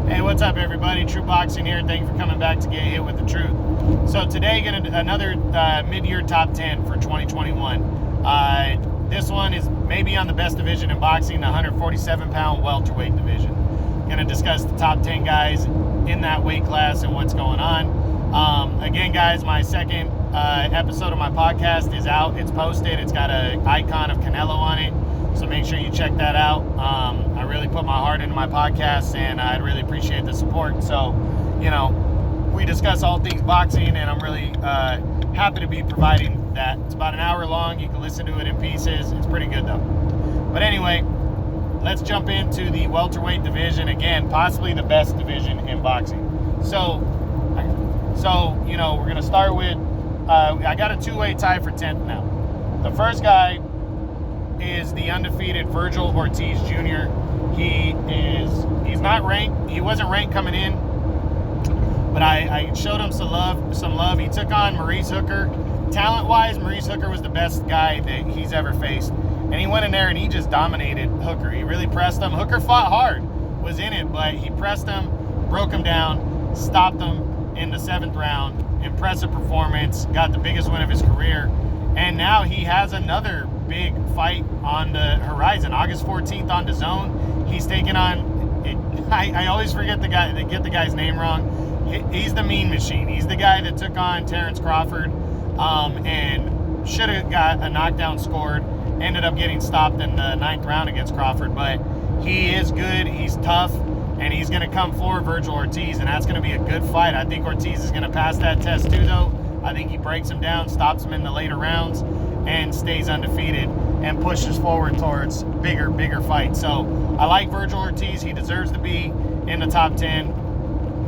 Hey, what's up, everybody? True Boxing here. Thank you for coming back to get hit with the truth. So today, another mid-year top 10 for 2021. This one is maybe on the best division in boxing, the 147-pound welterweight division. Going to discuss the top 10 guys in that weight class and what's going on. Again, guys, my second episode of my podcast is out. It's posted. It's got an icon of Canelo on it. So make sure you check that out. I really put my heart into my podcast, and I'd really appreciate the support. So, we discuss all things boxing, and I'm really happy to be providing that. It's about an hour long. You can listen to it in pieces. It's pretty good, though. But anyway, let's jump into the welterweight division. Again, possibly the best division in boxing. So we're going to start with, I got a two-way tie for 10th now. The first guy is the undefeated Virgil Ortiz Jr. He's not ranked. He wasn't ranked coming in, but I showed him some love. He took on Maurice Hooker. Talent-wise, Maurice Hooker was the best guy that he's ever faced, and he went in there and he just dominated Hooker. He really pressed him. Hooker fought hard, was in it, but he pressed him, broke him down, stopped him in the 7th round. Impressive performance. Got the biggest win of his career, and now he has another big fight on the horizon. August 14th on DAZN. He's taking on, I always forget the guy's name wrong. He's the Mean Machine. He's the guy that took on Terrence Crawford and should have got a knockdown scored. Ended up getting stopped in the 9th round against Crawford, but he is good. He's tough, and he's going to come for Virgil Ortiz, and that's going to be a good fight. I think Ortiz is going to pass that test too, though. I think he breaks him down, stops him in the later rounds, and stays undefeated and pushes forward towards bigger fights. So I like Virgil Ortiz. He deserves to be in the top 10,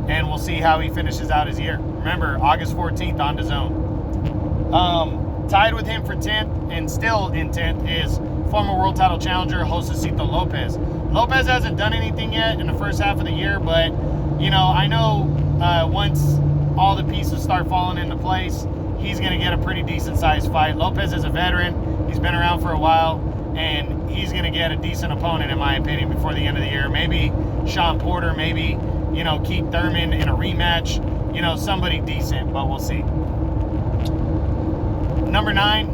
and we'll see how he finishes out his year. Remember, August 14th on DAZN. Tied with him for 10th and still in 10th is former world title challenger Joseto Lopez. Lopez hasn't done anything yet in the first half of the year, but I know once all the pieces start falling into place, he's going to get a pretty decent-sized fight. Lopez is a veteran. He's been around for a while, and he's going to get a decent opponent, in my opinion, before the end of the year. Maybe Shawn Porter, maybe, Keith Thurman in a rematch, somebody decent, but we'll see. Number 9,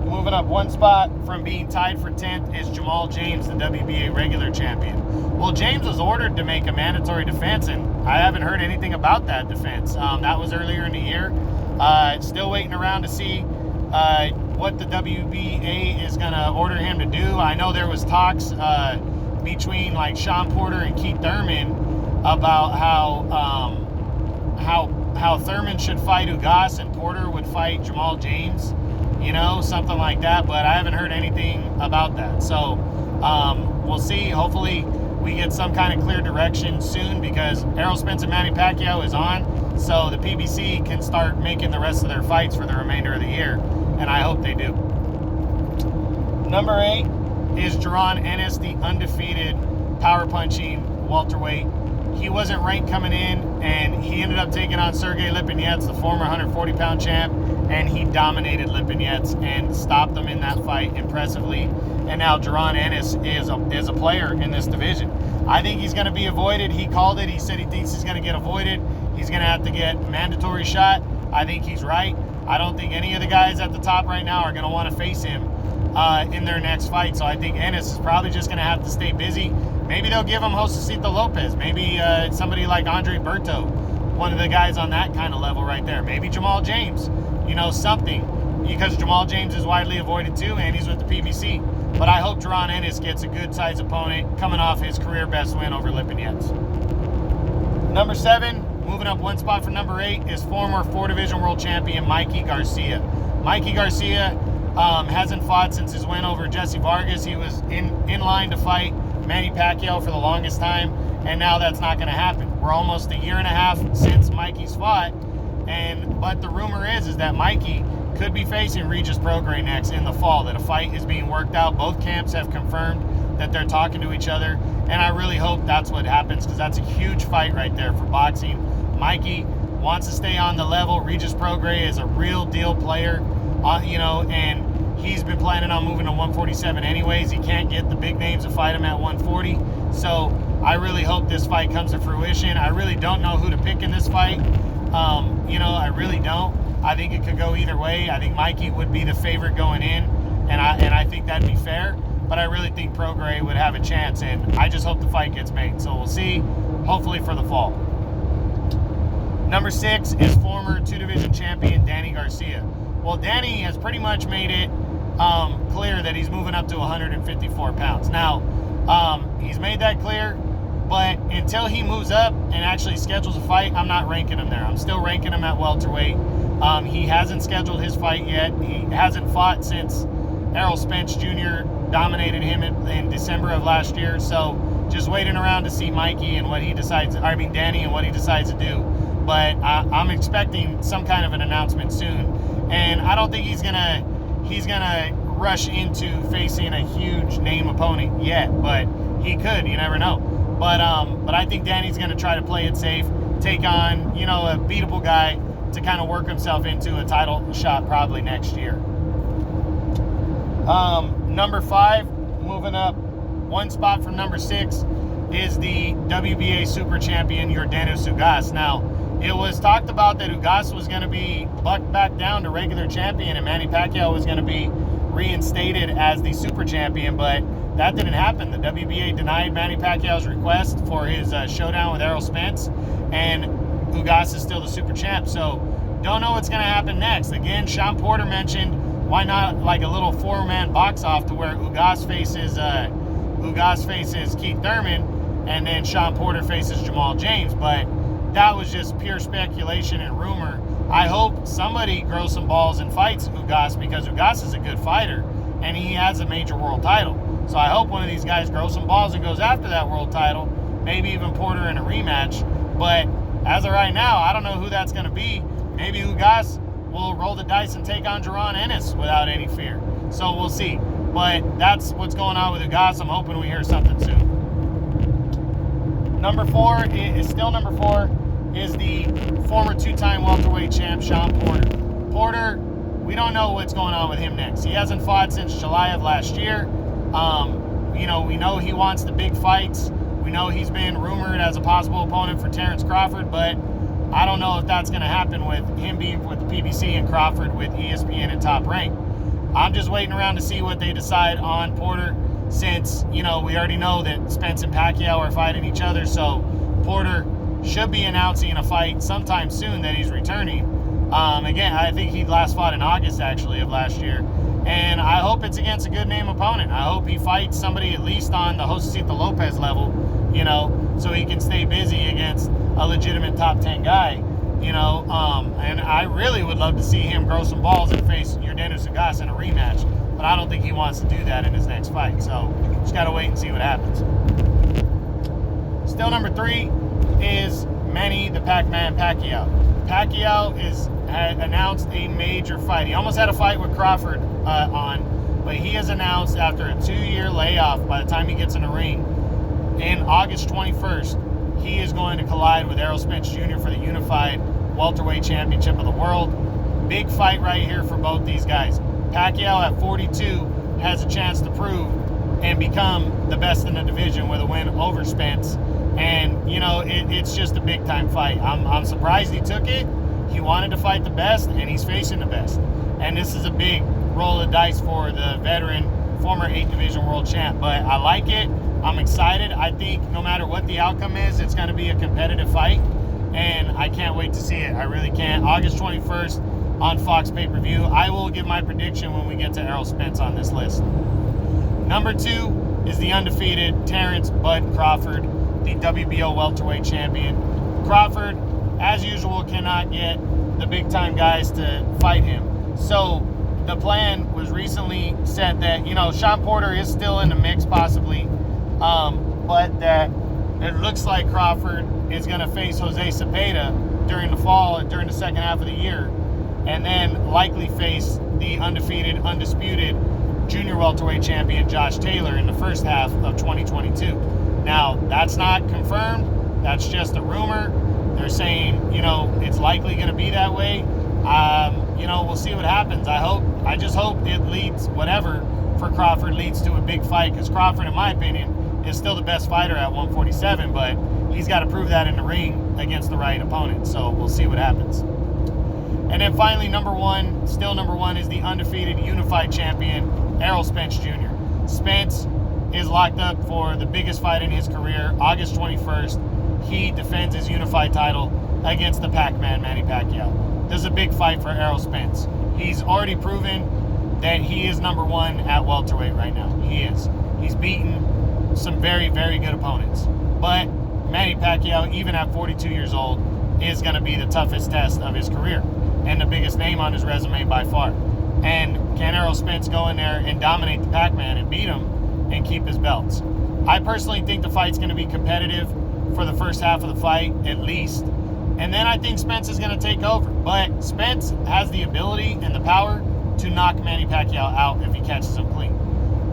moving up one spot from being tied for 10th, is Jamal James, the WBA regular champion. Well, James was ordered to make a mandatory defense, and I haven't heard anything about that defense. That was earlier in the year. Still waiting around to see what the WBA is going to order him to do. I know there was talks between like Shawn Porter and Keith Thurman about how Thurman should fight Ugas and Porter would fight Jamal James, something like that. But I haven't heard anything about that. So we'll see. Hopefully we get some kind of clear direction soon, because Errol Spence and Manny Pacquiao is on. So the PBC can start making the rest of their fights for the remainder of the year, and I hope they do. Number 8 is Jaron Ennis, the undefeated power-punching welterweight. He wasn't ranked coming in, and he ended up taking on Sergey Lipinets, the former 140-pound champ, and he dominated Lipinets and stopped him in that fight impressively. And now Jaron Ennis is a player in this division. I think he's going to be avoided. He called it. He said he thinks he's going to get avoided. He's going to have to get a mandatory shot. I think he's right. I don't think any of the guys at the top right now are going to want to face him in their next fight. So I think Ennis is probably just going to have to stay busy. Maybe they'll give him Joseto Lopez. Maybe somebody like Andre Berto, one of the guys on that kind of level right there. Maybe Jamal James, something. Because Jamal James is widely avoided too, and he's with the PBC. But I hope Jaron Ennis gets a good-sized opponent coming off his career best win over Lipinets. Number 7, moving up one spot for number 8, is former 4-division world champion Mikey Garcia. Mikey Garcia hasn't fought since his win over Jesse Vargas. He was in line to fight Manny Pacquiao for the longest time, and now that's not going to happen. We're almost a year and a half since Mikey's fought, but the rumor is that Mikey could be facing Regis Prograis next in the fall, that a fight is being worked out. Both camps have confirmed that they're talking to each other, and I really hope that's what happens, because that's a huge fight right there for boxing. Mikey wants to stay on the level. Regis Prograis is a real deal player, and he's been planning on moving to 147 anyways. He can't get the big names to fight him at 140. So I really hope this fight comes to fruition. I really don't know who to pick in this fight. I really don't. I think it could go either way. I think Mikey would be the favorite going in, and I think that'd be fair. But I really think Prograis would have a chance, and I just hope the fight gets made. So we'll see, hopefully for the fall. Number 6 is former 2-division champion Danny Garcia. Well, Danny has pretty much made it clear that he's moving up to 154 pounds. Now, he's made that clear, but until he moves up and actually schedules a fight, I'm not ranking him there. I'm still ranking him at welterweight. He hasn't scheduled his fight yet. He hasn't fought since Errol Spence Jr. dominated him in December of last year. So just waiting around to see Danny and what he decides to do. But I'm expecting some kind of an announcement soon. And I don't think he's gonna rush into facing a huge name opponent yet, but he could. You never know. But I think Danny's gonna try to play it safe, take on a beatable guy to kind of work himself into a title shot probably next year. Number 5, moving up one spot from number 6, is the WBA Super Champion Yordenis Ugas. Now, it was talked about that Ugas was going to be bucked back down to regular champion and Manny Pacquiao was going to be reinstated as the Super Champion, but that didn't happen. The WBA denied Manny Pacquiao's request for his showdown with Errol Spence, and Ugas is still the Super Champ. So, don't know what's going to happen next. Again, Shawn Porter mentioned, why not like a little 4-man box off to where Ugas faces Keith Thurman, and then Shawn Porter faces Jamal James, but that was just pure speculation and rumor. I hope somebody grows some balls and fights Ugas, because Ugas is a good fighter and he has a major world title. So I hope one of these guys grows some balls and goes after that world title, maybe even Porter in a rematch. But as of right now, I don't know who that's going to be. Maybe Ugas will roll the dice and take on Jaron Ennis without any fear. So we'll see. But that's what's going on with Ugas. I'm hoping we hear something soon. Number 4 is the former 2-time welterweight champ, Shawn Porter. Porter, we don't know what's going on with him next. He hasn't fought since July of last year. We know he wants the big fights. We know he's been rumored as a possible opponent for Terrence Crawford, but I don't know if that's going to happen with him being with the PBC and Crawford with ESPN and Top Rank. I'm just waiting around to see what they decide on Porter, since, we already know that Spence and Pacquiao are fighting each other, so Porter should be announcing a fight sometime soon that he's returning. Again, I think he last fought in August, actually, of last year, and I hope it's against a good name opponent. I hope he fights somebody at least on the Joseto Lopez level, so he can stay busy against a legitimate top 10 guy, and I really would love to see him grow some balls and face Yordenis Ugas in a rematch, but I don't think he wants to do that in his next fight, so just got to wait and see what happens. Still number 3 is Manny the Pac-Man Pacquiao. Pacquiao had announced a major fight. He almost had a fight with Crawford but he has announced, after a 2-year layoff, by the time he gets in the ring, in August 21st, he is going to collide with Errol Spence Jr. for the unified welterweight championship of the world. Big fight right here for both these guys. Pacquiao at 42 has a chance to prove and become the best in the division with a win over Spence. And, it's just a big-time fight. I'm surprised he took it. He wanted to fight the best, and he's facing the best. And this is a big roll of dice for the veteran, former 8-division world champ. But I like it. I'm excited. I think no matter what the outcome is, it's going to be a competitive fight. And I can't wait to see it. I really can't. August 21st on Fox pay-per-view. I will give my prediction when we get to Errol Spence on this list. Number 2 is the undefeated Terrence Bud Crawford, the WBO welterweight champion. Crawford, as usual, cannot get the big-time guys to fight him. So the plan was recently set that, Shawn Porter is still in the mix possibly, but that it looks like Crawford is going to face Jose Cepeda during the fall, during the second half of the year, and then likely face the undefeated, undisputed junior welterweight champion Josh Taylor in the first half of 2022. Now, that's not confirmed. That's just a rumor. They're saying, it's likely going to be that way. We'll see what happens. I just hope it leads, whatever for Crawford leads to a big fight, because Crawford, in my opinion, is still the best fighter at 147, but he's got to prove that in the ring against the right opponent. So we'll see what happens. And then finally, number one is the undefeated unified champion, Errol Spence Jr. Spence is locked up for the biggest fight in his career. August 21st, he defends his unified title against the Pac-Man, Manny Pacquiao. This is a big fight for Errol Spence. He's already proven that he is number one at welterweight right now. He is. He's beaten some very, very good opponents. But Manny Pacquiao, even at 42 years old, is going to be the toughest test of his career and the biggest name on his resume by far. And can Errol Spence go in there and dominate the Pac-Man and beat him and keep his belts? I personally think the fight's going to be competitive for the first half of the fight, at least. And then I think Spence is going to take over. But Spence has the ability and the power to knock Manny Pacquiao out if he catches him clean.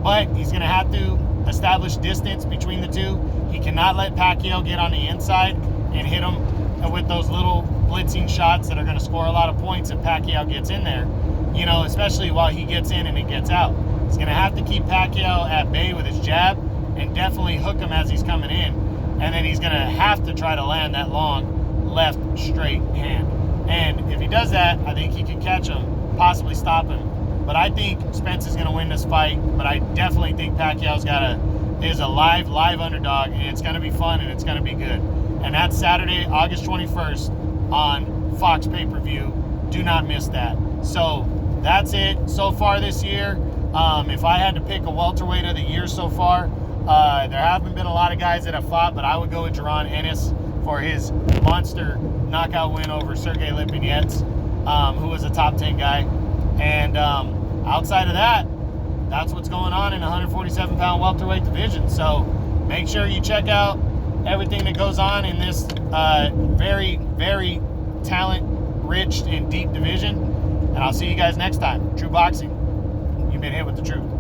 But he's going to have to establish distance between the two. He cannot let Pacquiao get on the inside and hit him with those little blitzing shots that are going to score a lot of points if Pacquiao gets in there, you know, especially while he gets in and he gets out. He's going to have to keep Pacquiao at bay with his jab and definitely hook him as he's coming in. And then he's going to have to try to land that long left straight hand. And if he does that, I think he can catch him, possibly stop him. But I think Spence is going to win this fight. But I definitely think Pacquiao's is a live underdog, and it's going to be fun and it's going to be good. And that's Saturday, August 21st on Fox pay-per-view. Do not miss that. So that's it so far this year. If I had to pick a welterweight of the year so far, there haven't been a lot of guys that have fought, but I would go with Jaron Ennis for his monster knockout win over Sergey Lipinets, who was a top 10 guy. And outside of that, that's what's going on in the 147-pound welterweight division. So make sure you check out everything that goes on in this very, very talent-rich and deep division. And I'll see you guys next time. True Boxing, you've been hit with the truth.